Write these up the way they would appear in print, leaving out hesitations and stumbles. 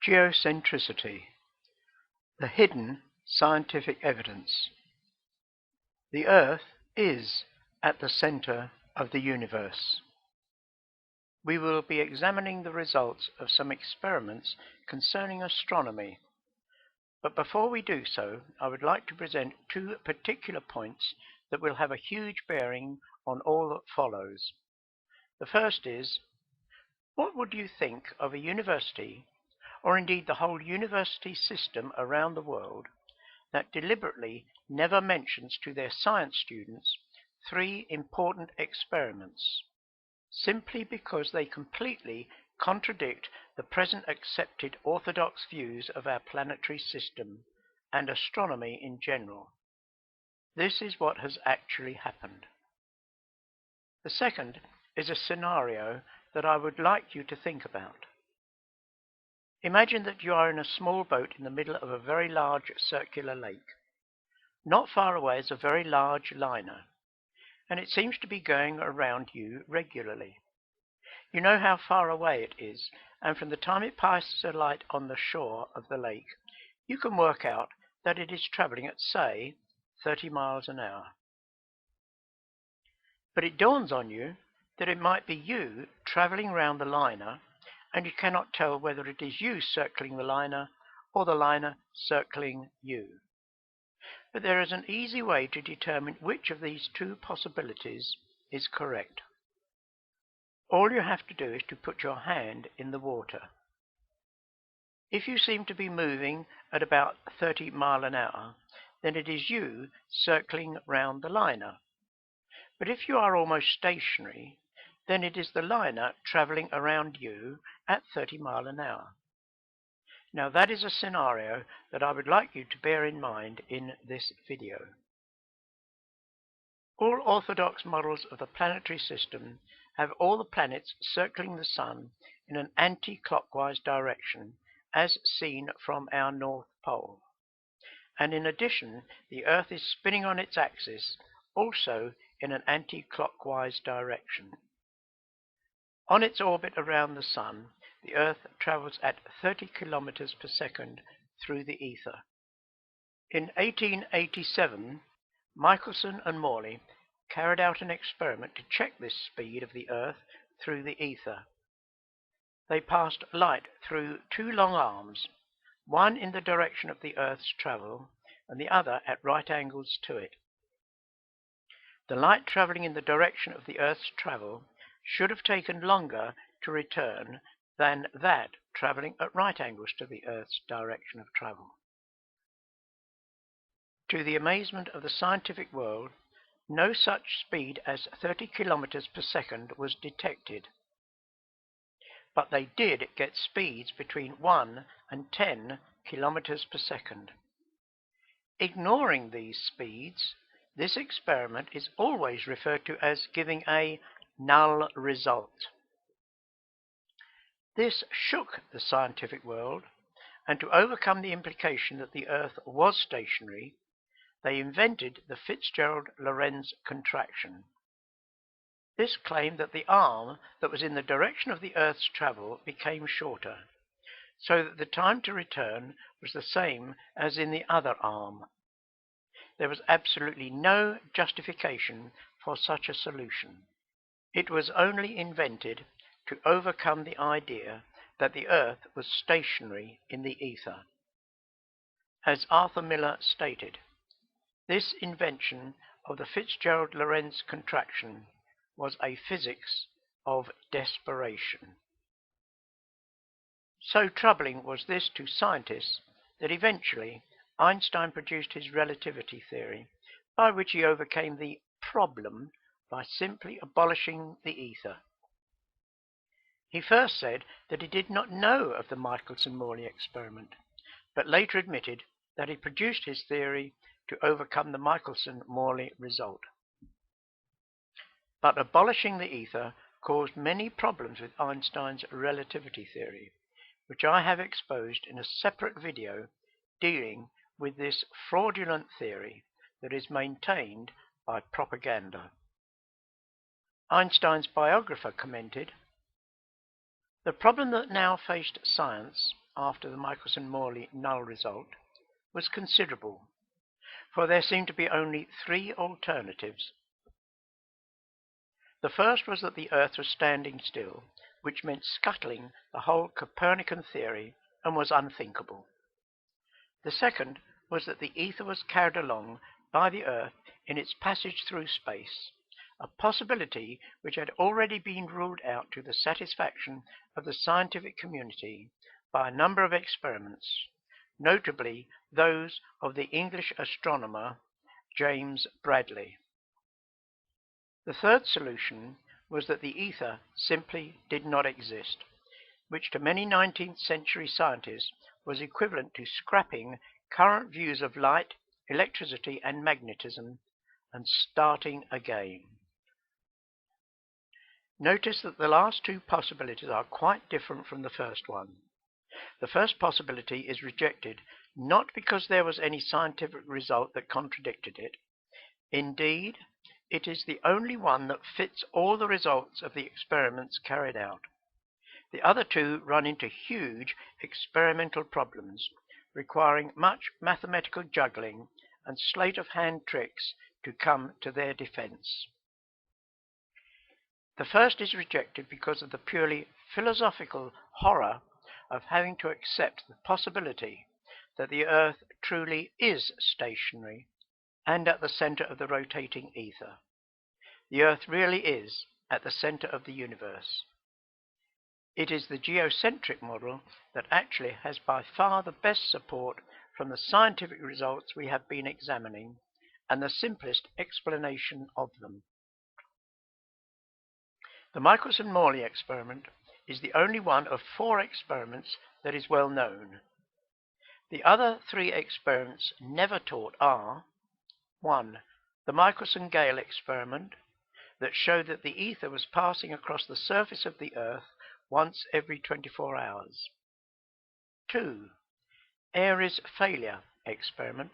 Geocentricity, the hidden scientific evidence. The Earth is at the center of the universe. We will be examining the results of some experiments concerning astronomy. But before we do so, I would like to present two particular points that will have a huge bearing on all that follows. The first is, what would you think of a university, or indeed the whole university system around the world, that deliberately never mentions to their science students three important experiments, simply because they completely contradict the present accepted orthodox views of our planetary system and astronomy in general? This is what has actually happened. The second is a scenario that I would like you to think about. Imagine that you are in a small boat in the middle of a very large circular lake. Not far away is a very large liner, and it seems to be going around you regularly. You know how far away it is, and from the time it passes a light on the shore of the lake, you can work out that it is traveling at, say, 30 miles an hour. But it dawns on you that it might be you traveling around the liner, and you cannot tell whether it is you circling the liner or the liner circling you. But there is an easy way to determine which of these two possibilities is correct. All you have to do is to put your hand in the water. If you seem to be moving at about 30 miles an hour, then it is you circling round the liner. But if you are almost stationary, then it is the liner traveling around you at 30 miles an hour. Now that is a scenario that I would like you to bear in mind in this video. All orthodox models of the planetary system have all the planets circling the Sun in an anti-clockwise direction as seen from our North Pole. And in addition, the Earth is spinning on its axis, also in an anti-clockwise direction. On its orbit around the Sun, the Earth travels at 30 kilometers per second through the ether. In 1887, Michelson and Morley carried out an experiment to check this speed of the Earth through the ether. They passed light through two long arms, one in the direction of the Earth's travel and the other at right angles to it. The light traveling in the direction of the Earth's travel should have taken longer to return than that traveling at right angles to the Earth's direction of travel. To the amazement of the scientific world, no such speed as 30 kilometers per second was detected. But they did get speeds between 1 and 10 kilometers per second. Ignoring these speeds, this experiment is always referred to as giving a null result. This shook the scientific world, and to overcome the implication that the Earth was stationary, they invented the Fitzgerald-Lorentz contraction. This claimed that the arm that was in the direction of the Earth's travel became shorter, so that the time to return was the same as in the other arm. There was absolutely no justification for such a solution. It was only invented to overcome the idea that the Earth was stationary in the ether. As Arthur Miller stated, this invention of the Fitzgerald-Lorentz contraction was a physics of desperation. So troubling was this to scientists that eventually Einstein produced his relativity theory, by which he overcame the problem by simply abolishing the ether. He first said that he did not know of the Michelson-Morley experiment, but later admitted that he produced his theory to overcome the Michelson-Morley result. But abolishing the ether caused many problems with Einstein's relativity theory, which I have exposed in a separate video dealing with this fraudulent theory that is maintained by propaganda. Einstein's biographer commented, "The problem that now faced science after the Michelson-Morley null result was considerable, for there seemed to be only three alternatives. The first was that the Earth was standing still, which meant scuttling the whole Copernican theory and was unthinkable. The second was that the ether was carried along by the Earth in its passage through space, a possibility which had already been ruled out to the satisfaction of the scientific community by a number of experiments, notably those of the English astronomer James Bradley. The third solution was that the ether simply did not exist, which to many 19th century scientists was equivalent to scrapping current views of light, electricity, and magnetism and starting again. Notice that the last two possibilities are quite different from the first one. The first possibility is rejected not because there was any scientific result that contradicted it. Indeed, it is the only one that fits all the results of the experiments carried out. The other two run into huge experimental problems, requiring much mathematical juggling and sleight-of-hand tricks to come to their defense. The first is rejected because of the purely philosophical horror of having to accept the possibility that the Earth truly is stationary and at the center of the rotating ether. The Earth really is at the center of the universe. It is the geocentric model that actually has by far the best support from the scientific results we have been examining and the simplest explanation of them. The Michelson-Morley experiment is the only one of 4 experiments that is well known. The other 3 experiments never taught are: 1. The Michelson-Gale experiment that showed that the ether was passing across the surface of the Earth once every 24 hours. 2. Airy's failure experiment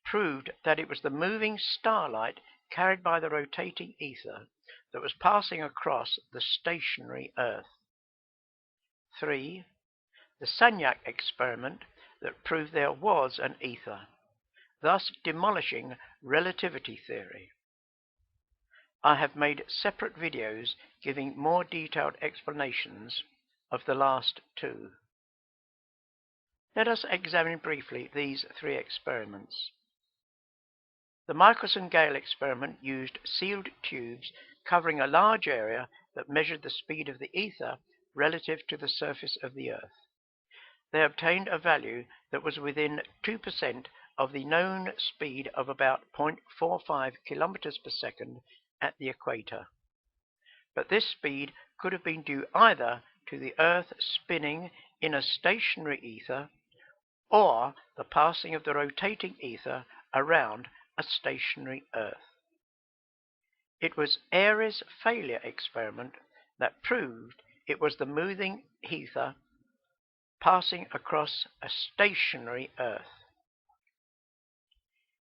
proved that it was the moving starlight carried by the rotating ether that was passing across the stationary Earth. 3. The Sagnac experiment that proved there was an ether, thus demolishing relativity theory. I have made separate videos giving more detailed explanations of the last 2. Let us examine briefly these 3 experiments. The Michelson-Gale experiment used sealed tubes covering a large area that measured the speed of the ether relative to the surface of the Earth. They obtained a value that was within 2% of the known speed of about 0.45 kilometers per second at the equator. But this speed could have been due either to the Earth spinning in a stationary ether or the passing of the rotating ether around a stationary Earth. It was Airy's failure experiment that proved it was the moving ether passing across a stationary Earth.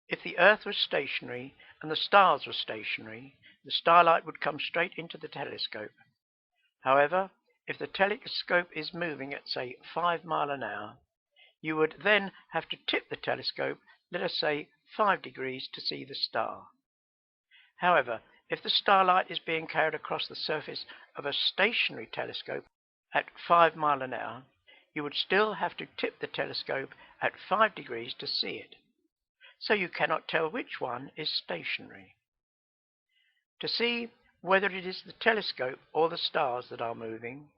If the Earth was stationary and the stars were stationary, the starlight would come straight into the telescope. However, if the telescope is moving at, say, 5 miles an hour, you would then have to tip the telescope, let us say, 5 degrees to see the star. However, if the starlight is being carried across the surface of a stationary telescope at 5 miles an hour, you would still have to tip the telescope at 5 degrees to see it. So you cannot tell which one is stationary. To see whether it is the telescope or the stars that are moving,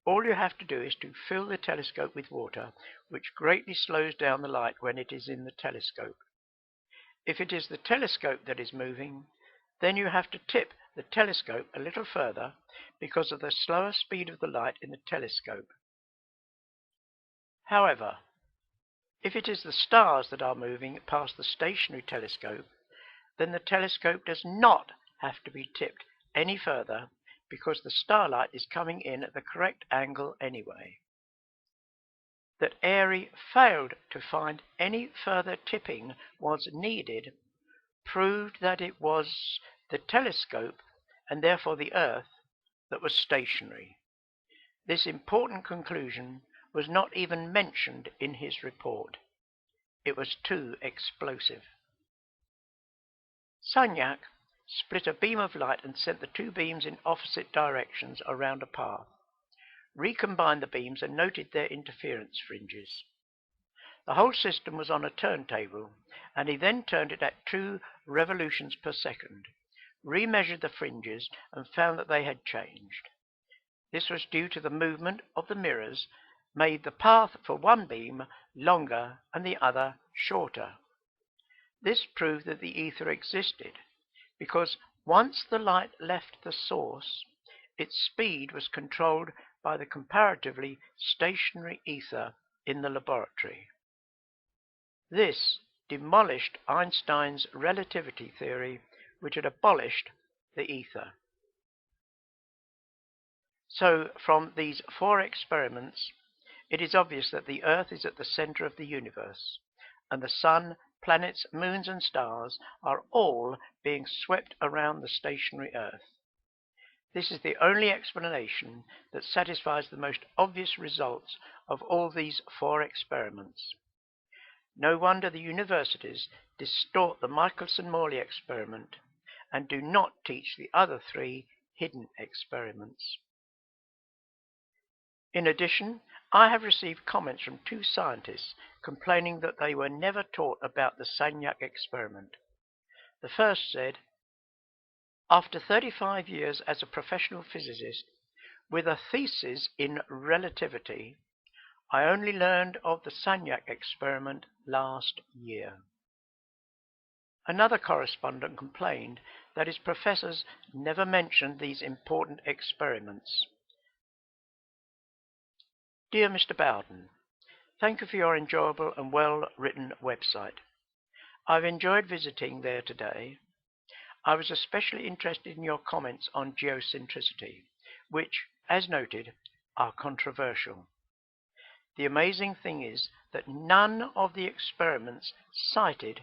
all you have to do is to fill the telescope with water, which greatly slows down the light when it is in the telescope. If it is the telescope that is moving, then you have to tip the telescope a little further because of the slower speed of the light in the telescope. However, if it is the stars that are moving past the stationary telescope, then the telescope does not have to be tipped any further because the starlight is coming in at the correct angle anyway. That Airy failed to find any further tipping was needed proved that it was the telescope and therefore the Earth that was stationary. This important conclusion was not even mentioned in his report. It was too explosive. Sagnac split a beam of light and sent the two beams in opposite directions around a path, recombined the beams and noted their interference fringes. The whole system was on a turntable, and he then turned it at 2 revolutions per second, remeasured the fringes, and found that they had changed. This was due to the movement of the mirrors, made the path for one beam longer and the other shorter. This proved that the ether existed, because once the light left the source, its speed was controlled by the comparatively stationary ether in the laboratory. This demolished Einstein's relativity theory, which had abolished the ether. So, from these 4 experiments, it is obvious that the Earth is at the center of the universe, and the sun, planets, moons, and stars are all being swept around the stationary Earth. This is the only explanation that satisfies the most obvious results of all these 4 experiments. No wonder the universities distort the Michelson-Morley experiment and do not teach the other 3 hidden experiments. In addition, I have received comments from 2 scientists complaining that they were never taught about the Sagnac experiment. The first said, "After 35 years as a professional physicist with a thesis in relativity, I only learned of the Sagnac experiment last year." Another correspondent complained that his professors never mentioned these important experiments. Dear Mr. Bowden, thank you for your enjoyable and well-written website. I've enjoyed visiting there today. I was especially interested in your comments on geocentricity, which, as noted, are controversial. The amazing thing is that none of the experiments cited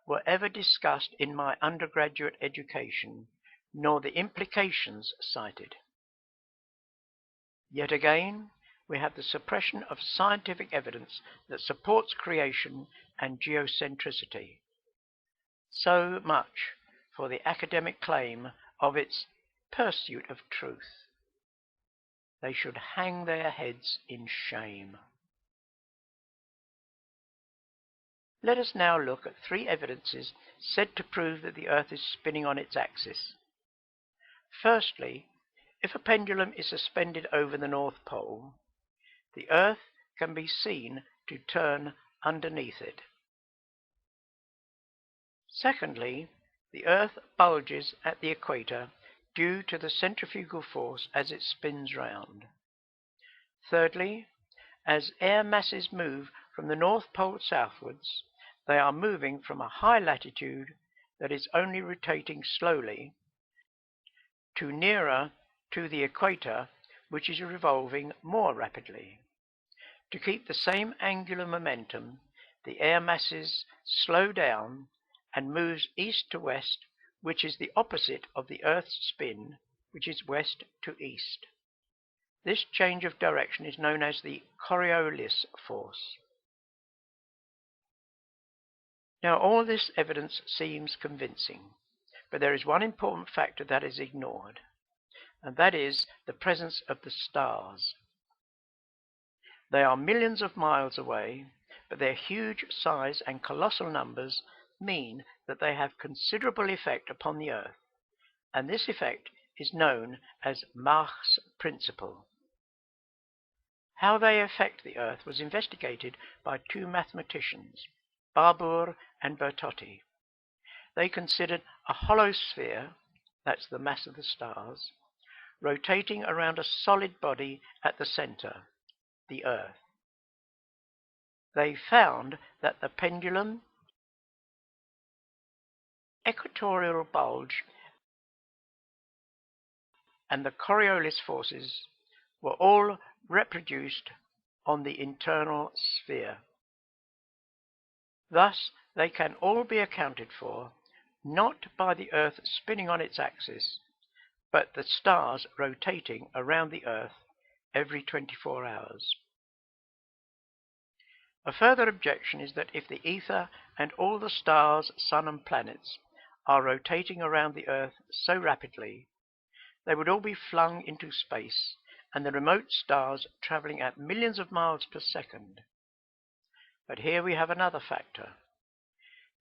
were ever discussed in my undergraduate education, nor the implications cited. Yet again, we have the suppression of scientific evidence that supports creation and geocentricity. So much for the academic claim of its pursuit of truth. They should hang their heads in shame. Let us now look at 3 evidences said to prove that the Earth is spinning on its axis. Firstly, if a pendulum is suspended over the North Pole, the Earth can be seen to turn underneath it. Secondly, the Earth bulges at the equator due to the centrifugal force as it spins round. Thirdly, as air masses move from the North Pole southwards, they are moving from a high latitude that is only rotating slowly to nearer to the equator, which is revolving more rapidly. To keep the same angular momentum, the air masses slow down and moves east to west, which is the opposite of the Earth's spin, which is west to east. This change of direction is known as the Coriolis force. Now, all this evidence seems convincing, but there is one important factor that is ignored, and that is the presence of the stars. They are millions of miles away, but their huge size and colossal numbers mean that they have considerable effect upon the Earth, and this effect is known as Mach's principle. How they affect the Earth was investigated by 2 mathematicians, Barbour and Bertotti. They considered a hollow sphere, that's the mass of the stars, rotating around a solid body at the center, the Earth. They found that the pendulum, equatorial bulge, and the Coriolis forces were all reproduced on the internal sphere. Thus, they can all be accounted for not by the Earth spinning on its axis, but the stars rotating around the Earth every 24 hours. A further objection is that if the ether and all the stars, sun and planets are rotating around the Earth so rapidly, they would all be flung into space, and the remote stars travelling at millions of miles per second. But here we have another factor.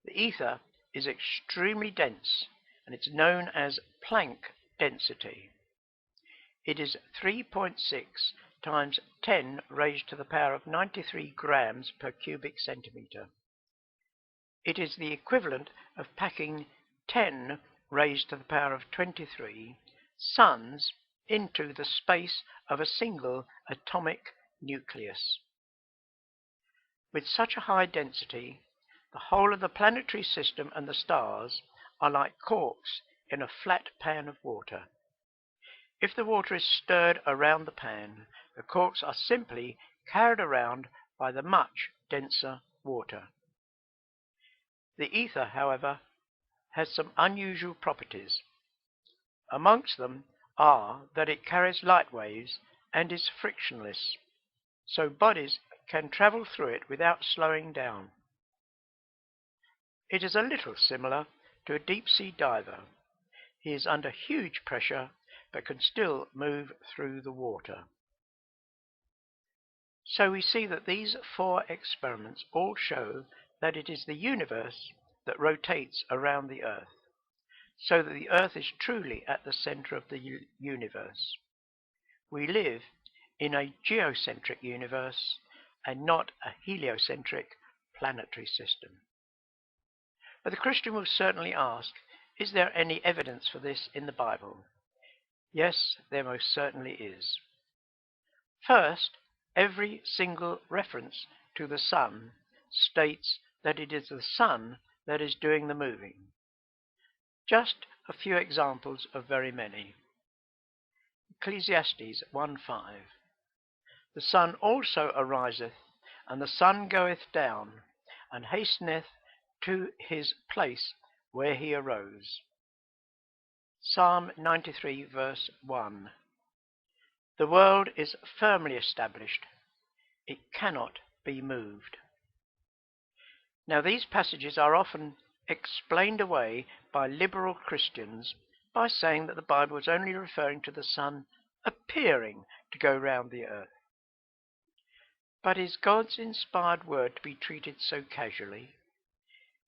The ether is extremely dense, and it's known as Planck density. It is 3.6 times 10 raised to the power of 93 grams per cubic centimetre. It is the equivalent of packing 10 raised to the power of 23 suns into the space of a single atomic nucleus. With such a high density, the whole of the planetary system and the stars are like corks in a flat pan of water. If the water is stirred around the pan, the corks are simply carried around by the much denser water. The ether, however, has some unusual properties. Amongst them are that it carries light waves and is frictionless, so bodies can travel through it without slowing down. It is a little similar to a deep-sea diver. He is under huge pressure but can still move through the water. So we see that these 4 experiments all show that it is the universe that rotates around the Earth, so that the Earth is truly at the center of the universe. We live in a geocentric universe and not a heliocentric planetary system. But the Christian will certainly ask, is there any evidence for this in the Bible? Yes, there most certainly is. First, every single reference to the sun states that it is the sun that is doing the moving. Just a few examples of very many. Ecclesiastes 1:5. The sun also ariseth, and the sun goeth down, and hasteneth to his place where he arose. Psalm 93 verse 1. The world is firmly established. It cannot be moved. Now these passages are often explained away by liberal Christians by saying that the Bible is only referring to the sun appearing to go round the earth. But is God's inspired word to be treated so casually?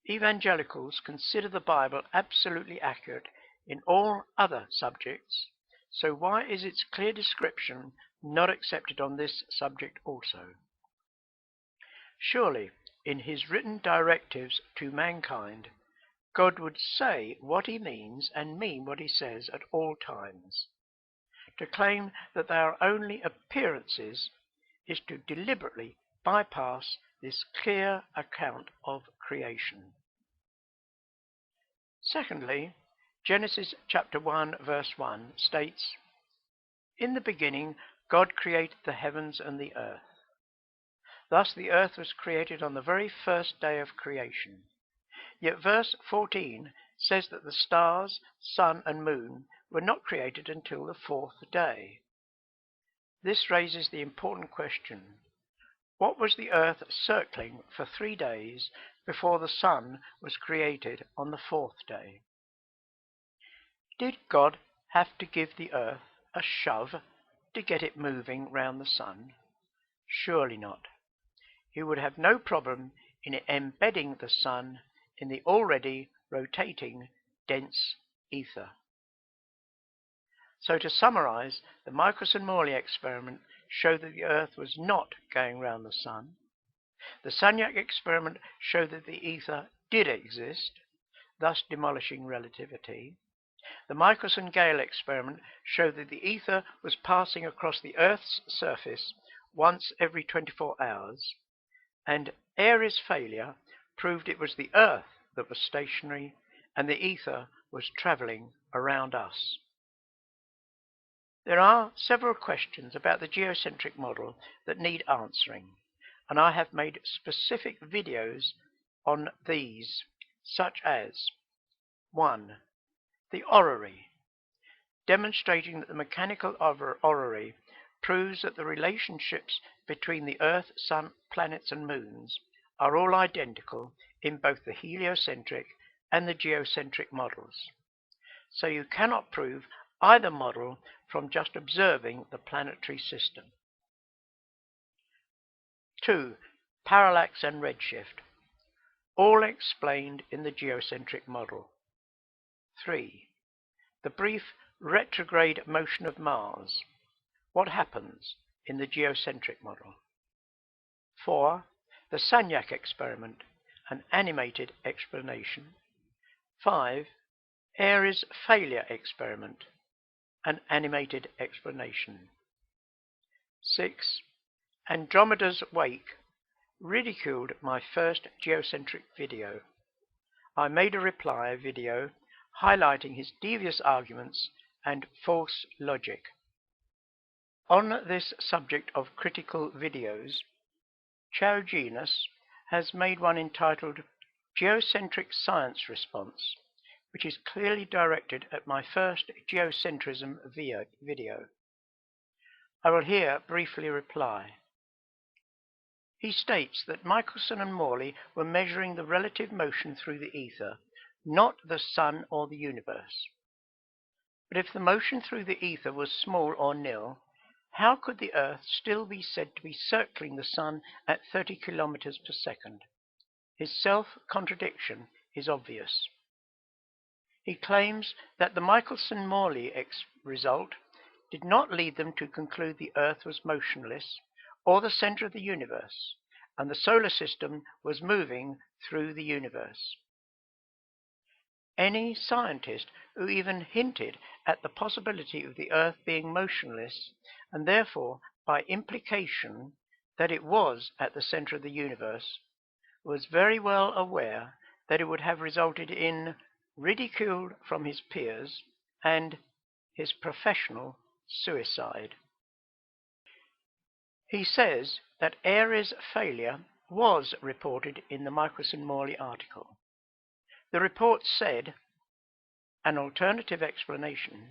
Evangelicals consider the Bible absolutely accurate in all other subjects, so why is its clear description not accepted on this subject also? Surely, in his written directives to mankind, God would say what he means and mean what he says at all times. To claim that they are only appearances is to deliberately bypass this clear account of creation. Secondly, Genesis chapter 1 verse 1 states, "In the beginning God created the heavens and the earth." Thus the earth was created on the very first day of creation. Yet verse 14 says that the stars, sun and moon were not created until the 4th day. This raises the important question: what was the earth circling for 3 days before the sun was created on the 4th day? Did God have to give the earth a shove to get it moving round the sun? Surely not. He would have no problem in embedding the sun in the already rotating dense ether. So to summarize, the Michelson-Morley experiment showed that the earth was not going round the sun. The Sagnac experiment showed that the ether did exist, thus demolishing relativity. The Michelson-Gale experiment showed that the ether was passing across the Earth's surface once every 24 hours, and Airy's failure proved it was the Earth that was stationary and the ether was travelling around us. There are several questions about the geocentric model that need answering, and I have made specific videos on these, such as 1. The orrery, demonstrating that the mechanical orrery proves that the relationships between the Earth, Sun, planets and moons are all identical in both the heliocentric and the geocentric models. So you cannot prove either model from just observing the planetary system. 2. Parallax and redshift, all explained in the geocentric model. 3. The brief retrograde motion of Mars, what happens in the geocentric model. 4. The Sagnac experiment, an animated explanation. 5. Airy's failure experiment, an animated explanation. 6. Andromeda's wake ridiculed my first geocentric video. I made a reply video highlighting his devious arguments and false logic. On this subject of critical videos, Geocentricity has made one entitled Geocentric Science Response, which is clearly directed at my first geocentrism video. I will here briefly reply. He states that Michelson and Morley were measuring the relative motion through the ether, not the Sun or the universe. But if the motion through the ether was small or nil, how could the Earth still be said to be circling the Sun at 30 kilometers per second? His self-contradiction is obvious. He claims that the Michelson-Morley result did not lead them to conclude the Earth was motionless or the center of the universe, and the solar system was moving through the universe. Any scientist who even hinted at the possibility of the Earth being motionless, and therefore by implication that it was at the center of the universe, was very well aware that it would have resulted in ridicule from his peers and his professional suicide. He says that Airy's failure was reported in the Michelson-Morley article. The report said an alternative explanation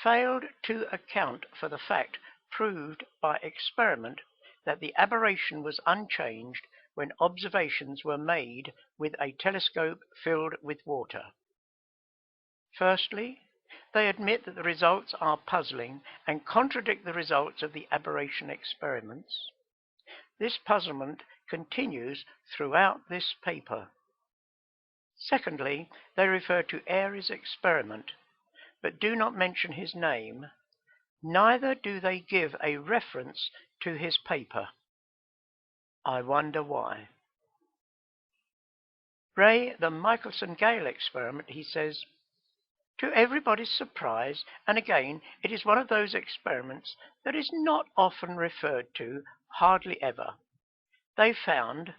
failed to account for the fact proved by experiment that the aberration was unchanged when observations were made with a telescope filled with water. Firstly, they admit that the results are puzzling and contradict the results of the aberration experiments. This puzzlement continues throughout this paper. Secondly, they refer to Airy's experiment, but do not mention his name. Neither do they give a reference to his paper. I wonder why. The Michelson-Gale experiment, he says, to everybody's surprise, and again, it is one of those experiments that is not often referred to, hardly ever. They found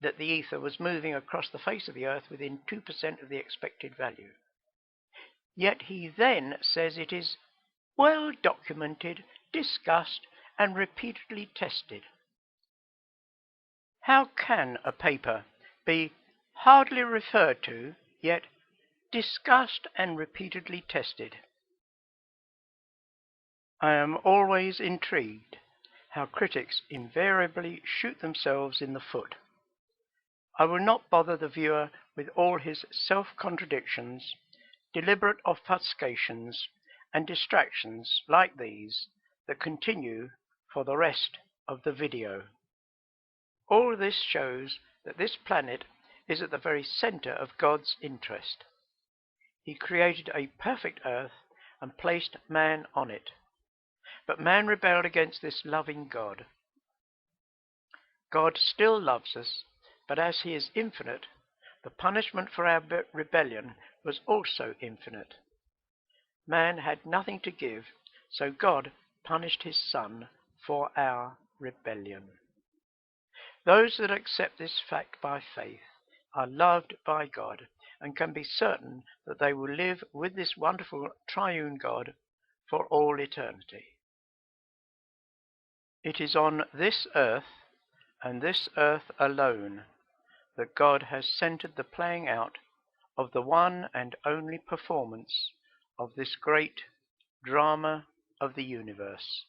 that the ether was moving across the face of the Earth within 2% of the expected value. Yet he then says it is well documented, discussed, and repeatedly tested. How can a paper be hardly referred to, yet discussed and repeatedly tested? I am always intrigued how critics invariably shoot themselves in the foot. I will not bother the viewer with all his self-contradictions, deliberate obfuscations, and distractions like these that continue for the rest of the video. All this shows that this planet is at the very center of God's interest. He created a perfect Earth and placed man on it. But man rebelled against this loving God. God still loves us, but as he is infinite, the punishment for our rebellion was also infinite. Man had nothing to give, so God punished his Son for our rebellion. Those that accept this fact by faith are loved by God and can be certain that they will live with this wonderful triune God for all eternity. It is on this earth, and this earth alone, that God has centered the playing out of the one and only performance of this great drama of the universe.